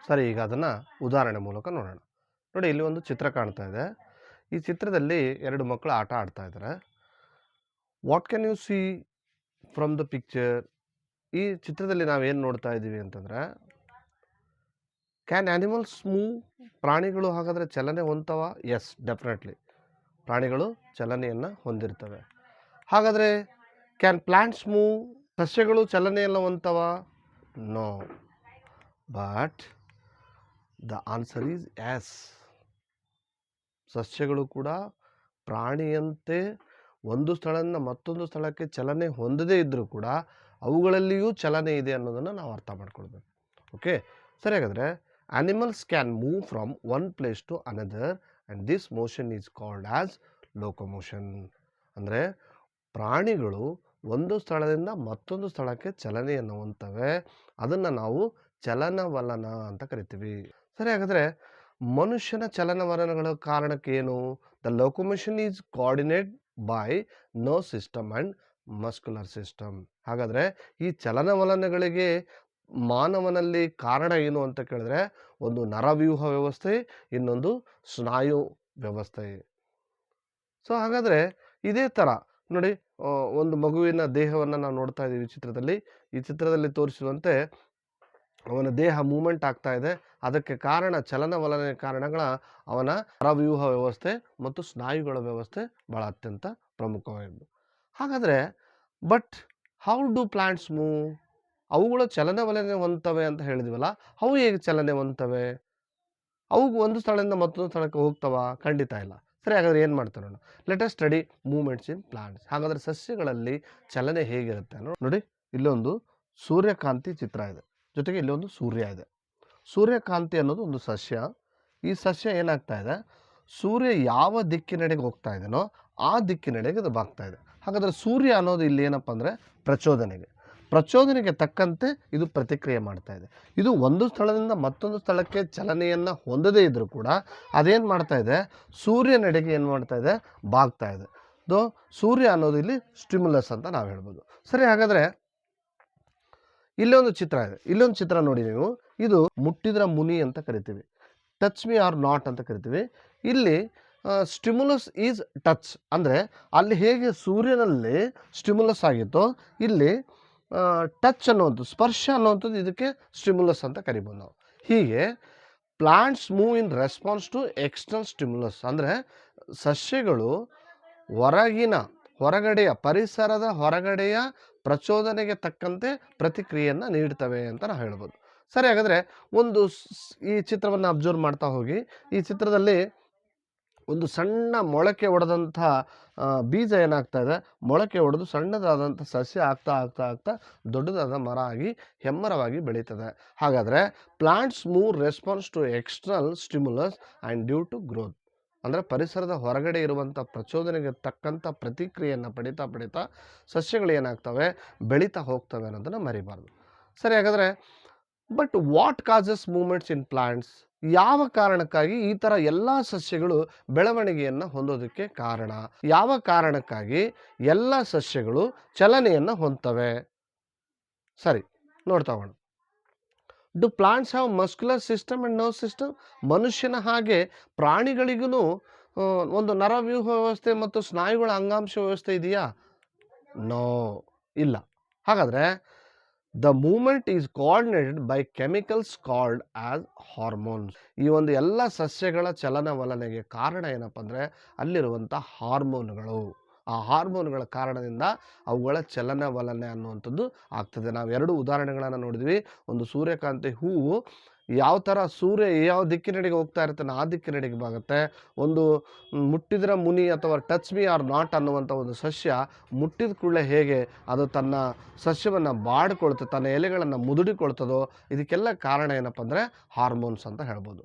ಸರಿ, ಈಗ ಅದನ್ನು ಉದಾಹರಣೆ ಮೂಲಕ ನೋಡೋಣ. ನೋಡಿ, ಇಲ್ಲಿ ಒಂದು ಚಿತ್ರ ಕಾಣ್ತಾ ಇದೆ. ಈ ಚಿತ್ರದಲ್ಲಿ 2 ಮಕ್ಕಳು ಆಟ ಆಡ್ತಾ ಇದ್ದಾರೆ. What can U C from the picture? ಈ ಚಿತ್ರದಲ್ಲಿ ನಾವೇನು ನೋಡ್ತಾ ಇದ್ದೀವಿ ಅಂತಂದರೆ, ಕ್ಯಾನ್ ಆ್ಯನಿಮಲ್ಸ್ ಮೂವ್? ಪ್ರಾಣಿಗಳು ಹಾಗಾದರೆ ಚಲನೆ ಹೊಂದ್ತವ? ಎಸ್, ಡೆಫಿನೆಟ್ಲಿ ಪ್ರಾಣಿಗಳು ಚಲನೆಯನ್ನು ಹೊಂದಿರ್ತವೆ. ಹಾಗಾದರೆ ಕ್ಯಾನ್ ಪ್ಲಾಂಟ್ಸ್ ಮೂವ್? ಸಸ್ಯಗಳು ಚಲನೆಯನ್ನು ಹೊಂದ್ತವ? No, but the answer is yes. ಸಸ್ಯಗಳು ಕೂಡ ಪ್ರಾಣಿಯಂತೆ ಒಂದು ಸ್ಥಳದಿಂದ ಮತ್ತೊಂದು ಸ್ಥಳಕ್ಕೆ ಚಲನೆ ಹೊಂದದೇ ಇದ್ದರೂ ಕೂಡ ಅವುಗಳಲ್ಲಿಯೂ ಚಲನೆ ಇದೆ ಅನ್ನೋದನ್ನು ನಾವು ಅರ್ಥ ಮಾಡ್ಕೊಳ್ಬೇಕು. ಓಕೆ, ಸರಿ. ಹಾಗಾದರೆ animals can move from one place to another and this motion is called as locomotion. ಅಂದರೆ ಪ್ರಾಣಿಗಳು ಒಂದು ಸ್ಥಳದಿಂದ ಮತ್ತೊಂದು ಸ್ಥಳಕ್ಕೆ ಚಲನೆಯನ್ನು ಹೊಂದ್ತವೆ. ಅದನ್ನು ನಾವು ಚಲನವಲನ ಅಂತ ಕರಿತೀವಿ. ಸರಿ, ಹಾಗಾದರೆ ಮನುಷ್ಯನ ಚಲನವಲನಗಳ ಕಾರಣಕ್ಕೆ ಏನು? The locomotion is coordinate by nerve system and muscular system. ಹಾಗಾದರೆ ಈ ಚಲನವಲನಗಳಿಗೆ ಮಾನವನಲ್ಲಿ ಕಾರಣ ಏನು ಅಂತ ಕೇಳಿದ್ರೆ, ಒಂದು ನರವ್ಯೂಹ ವ್ಯವಸ್ಥೆ, ಇನ್ನೊಂದು ಸ್ನಾಯು ವ್ಯವಸ್ಥೆ. ಸೊ ಹಾಗಾದರೆ ಇದೇ ಥರ ನೋಡಿ, ಒಂದು ಮಗುವಿನ ದೇಹವನ್ನು ನಾವು ನೋಡ್ತಾ ಇದ್ದೀವಿ ಚಿತ್ರದಲ್ಲಿ. ಈ ಚಿತ್ರದಲ್ಲಿ ತೋರಿಸುವಂತೆ ಅವನ ದೇಹ ಮೂಮೆಂಟ್ ಆಗ್ತಾ ಇದೆ. ಅದಕ್ಕೆ ಕಾರಣ ಚಲನವಲನ ಕಾರಣಗಳ ಅವನ ನರವ್ಯೂಹ ವ್ಯವಸ್ಥೆ ಮತ್ತು ಸ್ನಾಯುಗಳ ವ್ಯವಸ್ಥೆ ಭಾಳ ಅತ್ಯಂತ ಪ್ರಮುಖವಾದದ್ದು. ಹಾಗಾದರೆ but how do plants move? ಅವುಗಳು ಚಲನವಲನ ಹೊಂದ್ತವೆ ಅಂತ ಹೇಳಿದ್ವಲ್ಲ, ಅವು ಹೇಗೆ ಚಲನೆ ಹೊಂದ್ತವೆ? ಅವು ಒಂದು ಸ್ಥಳದಿಂದ ಮತ್ತೊಂದು ಸ್ಥಳಕ್ಕೆ ಹೋಗ್ತವ? ಖಂಡಿತ ಇಲ್ಲ. ಸರಿ, ಹಾಗಾದರೆ ಏನು ಮಾಡ್ತಾರೆ ನೋಡೋಣ. ಲೆಟ್ ಅಸ್ ಸ್ಟಡಿ ಮೂವ್ಮೆಂಟ್ಸ್ ಇನ್ ಪ್ಲಾಂಟ್ಸ್. ಹಾಗಾದರೆ ಸಸ್ಯಗಳಲ್ಲಿ ಚಲನೆ ಹೇಗಿರುತ್ತೆ ನೋಡಿ. ಇಲ್ಲೊಂದು ಸೂರ್ಯಕಾಂತಿ ಚಿತ್ರ ಇದೆ, ಜೊತೆಗೆ ಇಲ್ಲೊಂದು ಸೂರ್ಯ ಇದೆ. ಸೂರ್ಯಕಾಂತಿ ಅನ್ನೋದು ಒಂದು ಸಸ್ಯ. ಈ ಸಸ್ಯ ಏನಾಗ್ತಾ ಇದೆ, ಸೂರ್ಯ ಯಾವ ದಿಕ್ಕಿನೆಡೆಗೆ ಹೋಗ್ತಾ ಇದೆಯೋ ಆ ದಿಕ್ಕಿನೆಡೆಗೆ ಅದು ಬಾಗ್ತಾ ಇದೆ. ಹಾಗಾದರೆ ಸೂರ್ಯ ಅನ್ನೋದು ಇಲ್ಲಿ ಏನಪ್ಪ ಅಂದರೆ ಪ್ರಚೋದನೆಗೆ ತಕ್ಕಂತೆ ಇದು ಪ್ರತಿಕ್ರಿಯೆ ಮಾಡ್ತಾ ಇದೆ. ಇದು ಒಂದು ಸ್ಥಳದಿಂದ ಮತ್ತೊಂದು ಸ್ಥಳಕ್ಕೆ ಚಲನೆಯನ್ನು ಹೊಂದದೇ ಇದ್ದರೂ ಕೂಡ ಅದೇನು ಮಾಡ್ತಾ ಇದೆ, ಸೂರ್ಯನೆಡೆಗೆ ಏನು ಮಾಡ್ತಾ ಇದೆ, ಬಾಗ್ತಾ ಇದೆ. ಸೂರ್ಯ ಅನ್ನೋದು ಇಲ್ಲಿ ಸ್ಟಿಮ್ಯುಲಸ್ ಅಂತ ನಾವು ಹೇಳ್ಬೋದು. ಸರಿ, ಹಾಗಾದರೆ ಇಲ್ಲೊಂದು ಚಿತ್ರ ಇದೆ. ಇಲ್ಲೊಂದು ಚಿತ್ರ ನೋಡಿ ನೀವು. ಇದು ಮುಟ್ಟಿದ್ರ ಮುನಿ ಅಂತ ಕರಿತೀವಿ, ಟಚ್ ಮಿ ಆರ್ ನಾಟ್ ಅಂತ ಕರಿತೀವಿ. ಇಲ್ಲಿ ಸ್ಟಿಮ್ಯುಲಸ್ ಈಸ್ ಟಚ್. ಅಂದರೆ ಅಲ್ಲಿ ಹೇಗೆ ಸೂರ್ಯನಲ್ಲಿ ಸ್ಟಿಮ್ಯುಲಸ್ ಆಗಿತ್ತೋ ಇಲ್ಲಿ ಟಚ್ ಅನ್ನುವಂಥದ್ದು, ಸ್ಪರ್ಶ ಅನ್ನುವಂಥದ್ದು ಇದಕ್ಕೆ ಸ್ಟಿಮ್ಯುಲಸ್ ಅಂತ ಕರಿಬೋದು ನಾವು. ಹೀಗೆ plants move in response to external stimulus. ಅಂದರೆ ಸಸ್ಯಗಳು ಹೊರಗಡೆಯ ಪರಿಸರದ ಹೊರಗಡೆಯ ಪ್ರಚೋದನೆಗೆ ತಕ್ಕಂತೆ ಪ್ರತಿಕ್ರಿಯೆಯನ್ನು ನೀಡ್ತವೆ ಅಂತ ನಾವು ಹೇಳ್ಬೋದು. ಸರಿ, ಹಾಗಾದರೆ ಈ ಚಿತ್ರವನ್ನು ಅಬ್ಸರ್ವ್ ಮಾಡ್ತಾ ಹೋಗಿ. ಈ ಚಿತ್ರದಲ್ಲಿ ಒಂದು ಸಣ್ಣ ಮೊಳಕೆ ಒಡೆದಂಥ ಬೀಜ ಏನಾಗ್ತಾ ಇದೆ, ಮೊಳಕೆ ಒಡೆದು ಸಣ್ಣದಾದಂಥ ಸಸ್ಯ ಆಗ್ತಾ ದೊಡ್ಡದಾದ ಮರ ಆಗಿ ಹೆಮ್ಮರವಾಗಿ ಬೆಳೀತದೆ. ಹಾಗಾದರೆ plants move response to external stimulus and due to growth. ಅಂದರೆ ಪರಿಸರದ ಹೊರಗಡೆ ಇರುವಂಥ ಪ್ರಚೋದನೆಗೆ ತಕ್ಕಂಥ ಪ್ರತಿಕ್ರಿಯೆಯನ್ನು ಪಡಿತಾ ಸಸ್ಯಗಳು ಏನಾಗ್ತವೆ, ಬೆಳೀತಾ ಹೋಗ್ತವೆ ಅನ್ನೋದನ್ನು ಮರಿಬಾರ್ದು. ಸರಿ, ಹಾಗಾದರೆ but what causes movements in plants? ಯಾವ ಕಾರಣಕ್ಕಾಗಿ ಈ ಥರ ಎಲ್ಲ ಸಸ್ಯಗಳು ಬೆಳವಣಿಗೆಯನ್ನು ಹೊಂದೋದಕ್ಕೆ ಕಾರಣ? ಯಾವ ಕಾರಣಕ್ಕಾಗಿ ಎಲ್ಲ ಸಸ್ಯಗಳು ಚಲನೆಯನ್ನು ಹೊಂದ್ತವೆ? ಸರಿ, ನೋಡ್ತಾ ಹೋಗೋಣ. Do plants have muscular system and nerve system? ಮನುಷ್ಯನ ಹಾಗೆ ಪ್ರಾಣಿಗಳಿಗೂ ಒಂದು ನರವ್ಯೂಹ ವ್ಯವಸ್ಥೆ ಮತ್ತು ಸ್ನಾಯುಗಳ ಅಂಗಾಂಶ ವ್ಯವಸ್ಥೆ ಇದೆಯಾ? ನೋ, ಇಲ್ಲ. ಹಾಗಾದರೆ the movement is coordinated by chemicals called as hormones. ಈ ಒಂದು ಎಲ್ಲ ಸಸ್ಯಗಳ ಚಲನವಲನೆಗೆ ಕಾರಣ ಏನಪ್ಪ ಅಂದರೆ ಅಲ್ಲಿರುವಂಥ ಹಾರ್ಮೋನ್ಗಳು. ಆ ಹಾರ್ಮೋನ್ಗಳ ಕಾರಣದಿಂದ ಅವುಗಳ ಚಲನವಲನೆ ಅನ್ನುವಂಥದ್ದು ಆಗ್ತದೆ. ನಾವು 2 ಉದಾಹರಣೆಗಳನ್ನು ನೋಡಿದ್ವಿ. ಒಂದು ಸೂರ್ಯಕಾಂತಿ ಹೂವು ಯಾವ ಥರ ಸೂರ್ಯ ಯಾವ ದಿಕ್ಕಿನೆಡೆಗೆ ಹೋಗ್ತಾ ಇರ್ತಾನೆ ಆ ದಿಕ್ಕಿನೆಡೆಗೆ ಬಾಗುತ್ತೆ. ಒಂದು ಮುಟ್ಟಿದ್ರ ಮುನಿ ಅಥವಾ ಟಚ್ ಮಿ ಆರ್ ನಾಟ್ ಅನ್ನುವಂಥ ಒಂದು ಸಸ್ಯ ಮುಟ್ಟಿದ ಕೂಡಲೇ ಹೇಗೆ ಅದು ತನ್ನ ಸಸ್ಯವನ್ನು ಬಾಡಿಕೊಳ್ತದೆ, ತನ್ನ ಎಲೆಗಳನ್ನು ಮುದುಡಿಕೊಳ್ತದೋ ಇದಕ್ಕೆಲ್ಲ ಕಾರಣ ಏನಪ್ಪ ಅಂದರೆ ಹಾರ್ಮೋನ್ಸ್ ಅಂತ ಹೇಳ್ಬೋದು.